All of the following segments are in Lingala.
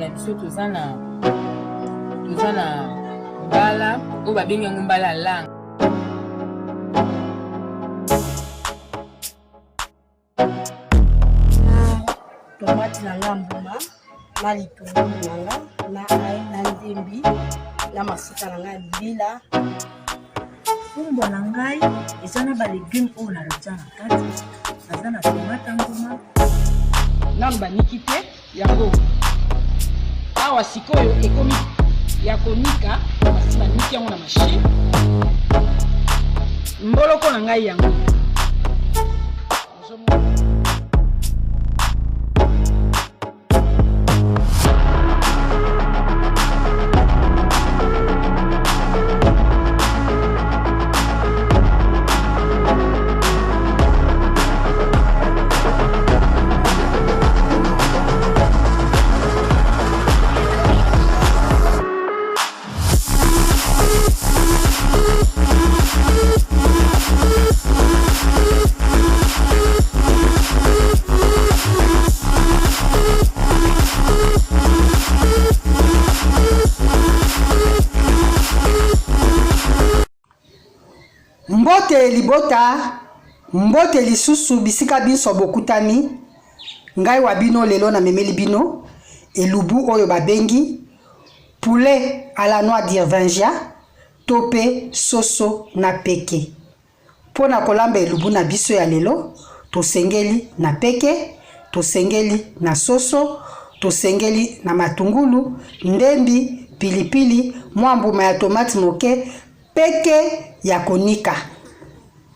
na biso tozana mbala o babengi yango mbala lang. Tomate na ngambuma na litungulu nanga na ai na ndembi na mafuta na ngai bila. Fumbo na ngai eza na ba légumes oyo na rotia na kati. Naza na tomate nguma Namba niki te yango. Awa sikoyo ekomi ya konika basi baniki yango na machine. Mboloko na ngai yango. Mbote libota, mbote lisusu bisika biso bokutami, ngai wabino lelo na memeli bino, elubu oyo babengi, poulet à la noix d'Irvingia, tope soso na peke. Pona kolamba elubu na biso ya lelo, tosengeli na peke, tosengeli na soso, tosengeli na matungulu, ndembi, pilipili, mwambuma ya tomate moke, peke ya konika.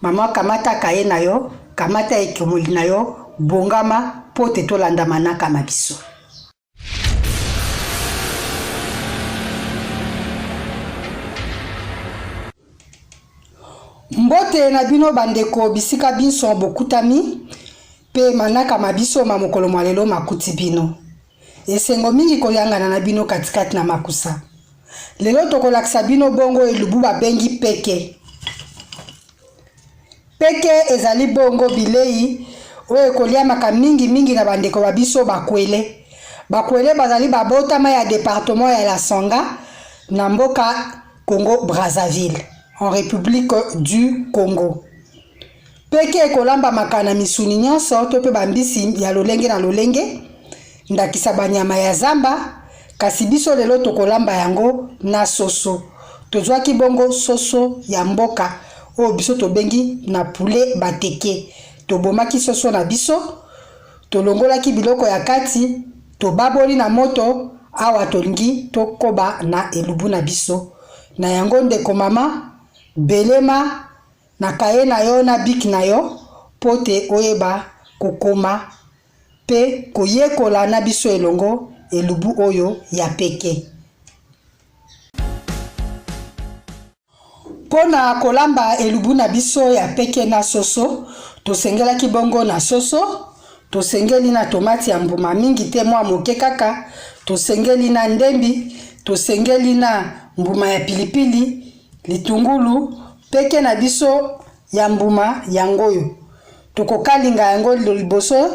Mama kamata kaye na yo, kamata ekemoli na yo, bongama pote tolanda manaka mabiso. Mbote na bino bandeko bisika binso bokutami, pe manaka mabiso mamokolo mwalelo makuti bino. Esengo mingi koyangana na bino katikati na makusa. Lelo tokolakisa bino bongo elubu babengi peke. Peke ezali bongo bilei oyo koliamaka mingi na bandeko babiso bakwele. Bakwele bazali babotama ya département ya la Songa na mboka Congo Brazzaville en République du Congo. Peke ekolamba makana misuni nyonso to pe bambisi ya lolenge na lolenge ndakisa banyama ya zamba. Kasi biso lelo tokolamba yango na soso. Tozwaki bongo soso ya mboka. O biso tobengi na poulet bateke. Tobomaki soso na biso. Tolongolaki biloko ya kati. Tobaboli na moto. Awa tolingi tokoba na elubu na biso. Na yango ndeko mama. Belema. Na kaye na yo na bik na yo. Pote oyeba kokoma. Pe koyekola na biso elongo. Elubu oyo ya peke. Pona kolamba elubu na biso ya peke na soso, tosengela kibongo na soso, tosengeli na tomati ya mbuma mingi te mwa moke kaka, tosengeli na ndembi, tosengeli na mbuma ya pilipili, litungulu, peke na biso ya mbuma yangoyo. Tokokalinga yango liboso,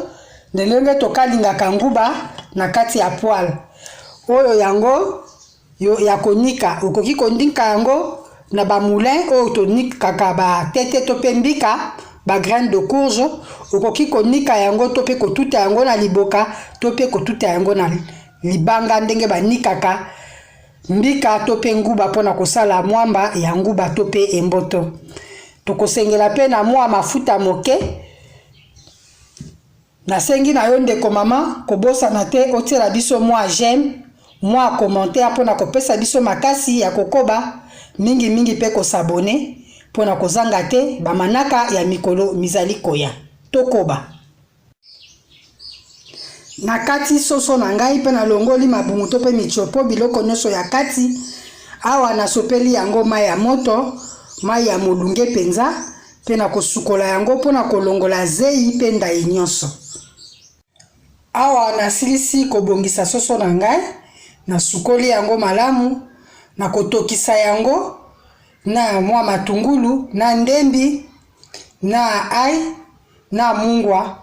nelenge tokalinga kanguba na kati ya poil. Oyo yango ya konika, okoki kondinka yango na ba moulin oyo tonika kaka ba tete to pembika ba graine de courge, okoki konika yango to pe kotuta yango na liboka to pe kotuta yango na libanga ndenge ba nikaka mbika to pe nguba pona kosala mwamba ya nguba to pe emboto. Tokosengela pe na mwa mafuta moke. Nasengi na yo ndeko mama kobosa na te otela biso mwa j'aime, mwa commentaire pona kopesa biso makasi ya kokoba mingi pe kosabone pona kozanga te bamanaka ya mikolo mizali koya tokoba. Na kati soso na ngai pe na longoli mabungu to pe michopo biloko nyonso ya kati. Awa na sopeli yango mai ya moto, mai ya molunge penza pe na kosukola yango pona kolongola zei pe ndai nyonso. Awa na silisi kobongisa soso na ngai, na sukoli yango malamu, na kotokisa yango, na mwa matungulu, na ndembi, na ai, na mungwa.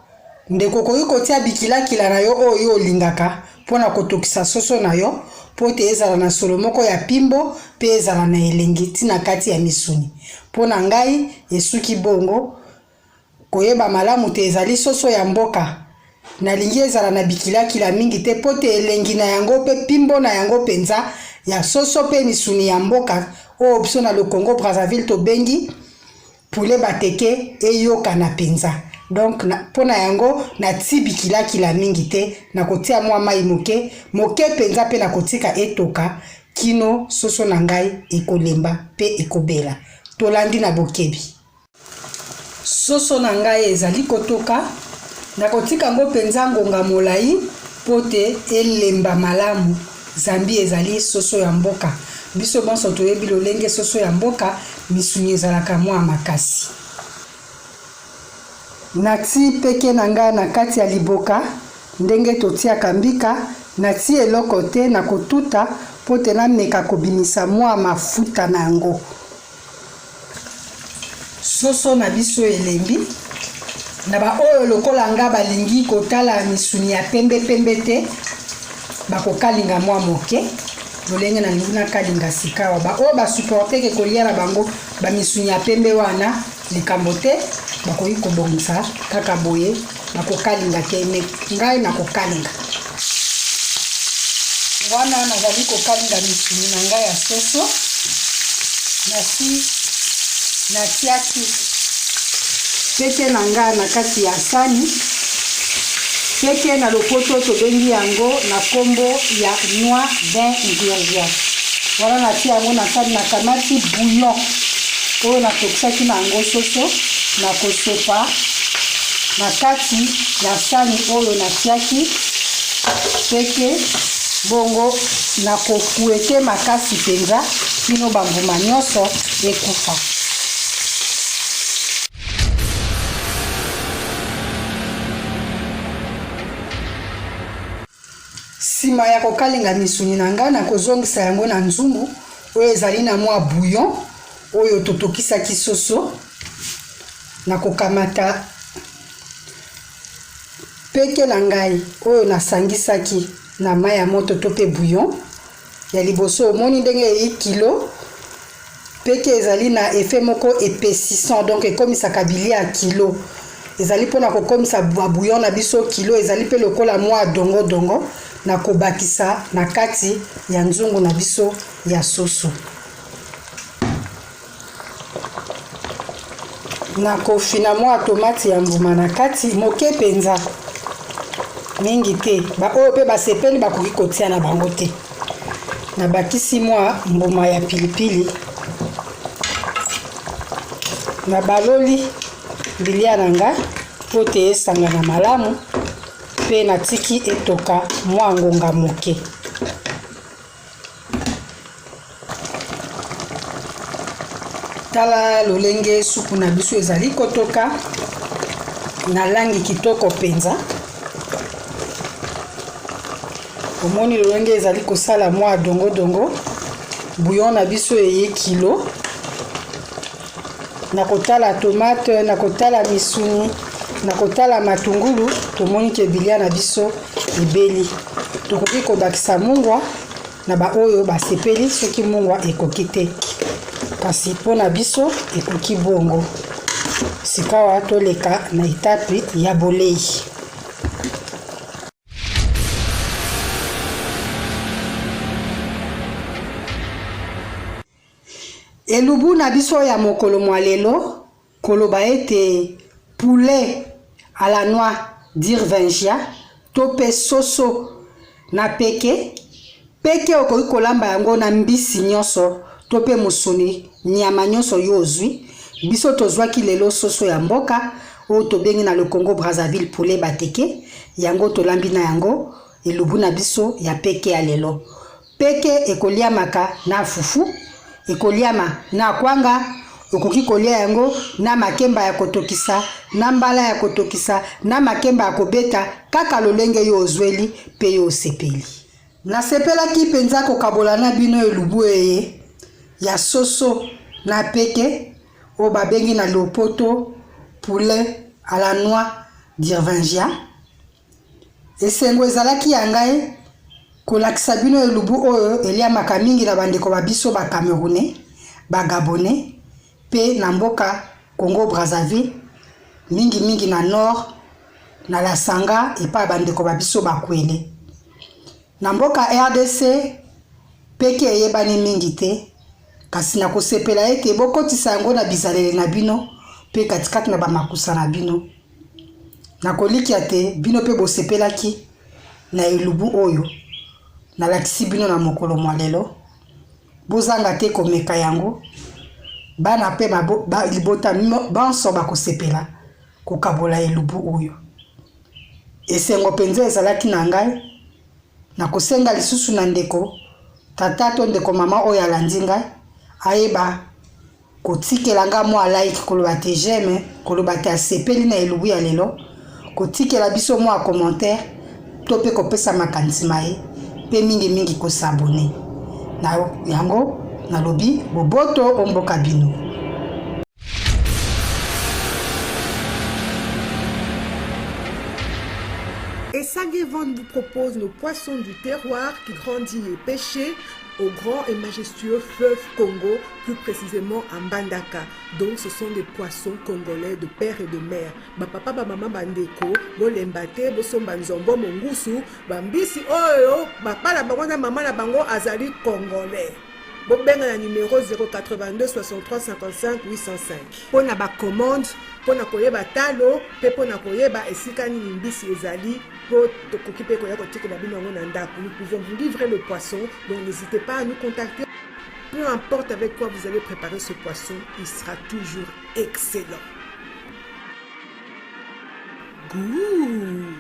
Ndeko koki kotia bikila kila na yo oyo olingaka, pona kotokisa soso na yo pote ezala na solo moko ya pimbo pe ezala na elengi tina kati ya misuni. Pona ngai esuki bongo koyeba malamu te ezali soso ya mboka nalingi ezala na bikila mingi te pote elengi na yango pe pimbo na yango penza ya soso pe misuni ya mboka o option na le Congo Brazzaville to bengi poulet bateke eyoka na penza. Donc pona yango na tibikila mingi te na kotia mwa mai moke penza pe na kotika etoka kino soso na ngai ekolemba pe ekobela. Tolandi na bokebi. Soso na ngai ezali kotoka na kotika ngo penza ngonga molai pote elemba malamu. Zambi ezali soso ya mboka. Biso bonso toyebi lolenge soso ya mboka misuni ezalaka mwa makasi. Nati peke nanga na kati ya liboka ndenge totiaka mbika nati eloko te na kotuta pote na meka kobimisa mwa mafuta na yango. Soso na biso elembi na ba oyo lokola nga balingi kotala misuni ya pembe te bakokalinga mwa moke lolenge na lingi na kalinga sikawa ba oyo basupporte ke kolia na bango bamisuni ya pembe wana likambo te bakoki kobongisa kaka boye bakokalinga te ngai na kokalinga wana nazali kokalinga misuni na ngai ya soso natiaki peke na ngai na kati ya sani peke na lopoto tobengi yango na kombo ya noix d'un ingrédient. Wana natia yango na sani na kamati bouillon oyo natokisaki na yango soso na kosopa na kati ya sani oyo natiaki peke bongo na kofuete makasi penza kino bambuma nyonso ekufa. Sima ya kokalinga misuni na nga na kozongisa yango na nzungu oyo ezali na mwa bouillon oyo totokisaki soso na kokamata peke na ngai oyo nasangisaki na mai ya moto to pe bouillon ya liboso omoni ndenge kilo peke ezali na effet moko épaississant donc ekomisaka bilia kilo ezali pona kokomisa bouillon na biso kilo ezali pe lokola mwa dongo na kobakisa na kati ya nzungu na biso ya soso. Na kofina mwa tomate ya mbuma na kati moke penza mingi te ba oyo pe basepeli bakoki kotia na bango te. Na bakisi mwa mbuma ya pilipili na baloli bilia nanga pote esanga na malamu pe natiki etoka mwa ngonga moke. Tala lolenge supu na biso ezali kotoka na langi kitoko penza. Omoni lolenge ezali kosala mwa dongo bouillon na biso eye kilo. Na kotala tomate, na kotala misuni, na kotala matungulu, tomoni ke bilia na biso ebeli. Tokoki kobakisa mungwa na ba oyo basepeli soki mungwa ekoki te. Kasi pona biso ekoki bongo. Sikawa toleka na etape ya bolei. Elubu na biso ya mokolo mwa lelo koloba ete poulet à la noix d'Irvingia tope soso na peke okoki kolamba yango na mbisi nyonso tope musuni nyama nyonso yozwi biso tozwaki lelo soso ya mboka o tobengi na le Congo Brazzaville poulet bateke yango tolambi na yango elubu na biso ya peke ya lelo peke ekoliamaka na fufu ekoliama na kwanga okoki kolia yango na makemba ya kotokisa na mbala ya kotokisa na makemba ya kobeta kaka lolenge yo ozweli pe yo sepeli na sepelaki penza kokabola na bino elubu eye ya soso na peke o babengi na lopoto poulet à la noix d'Irvingia esengo ezalaki ya ngai kolakisa bino elubu oyo eliamaka mingi na bandeko babiso ba Camerounais ba Gabonais pe na mboka Congo Brazzaville mingi na nord na la Sanga epa bandeko babiso bakwele na mboka RDC peke eyebani mingi te kasi na kosepela ete bokotisa yango na bizaleli na bino pe katikati na bamakusa na bino na kolikia te bino pe bosepelaki na elubu oyo na lakisi bino na mokolo mwa lelo bozanga te komeka yango bana pe libota banso bakosepela kokabola elubu oyo esengo penza ezalaki na ngai na kosenga lisusu na ndeko tata to ndeko mama oyo alandi ngai ayeba kotikela nga mwa like koloba te j'aime koloba te asepeli na elubu ya lelo kotikela biso mwa commentaire to pe kopesa makanisi ye pe mingi kosabone na yango nalobi boboto omboka bino. Et Sanguevent vous propose nos poissons du terroir qui grandit et pêchés au grand et majestueux fleuve Congo, plus précisément à Mbandaka. Donc ce sont des poissons congolais de père et de mère. Ba papa ba maman bandeko, bo lembate, bo somba nzombo mongusu, bambisi oyo, ba pala bango na maman na bango azali congolais. Bobenga na numéro 082 63 55 805. Pona ba commande, pona koyeba talo, pe pona koyeba esika nini mbisi ezali. Nous pouvons vous livrer le poisson, donc n'hésitez pas à nous contacter. Peu importe avec quoi vous allez préparer ce poisson, il sera toujours excellent. Goût.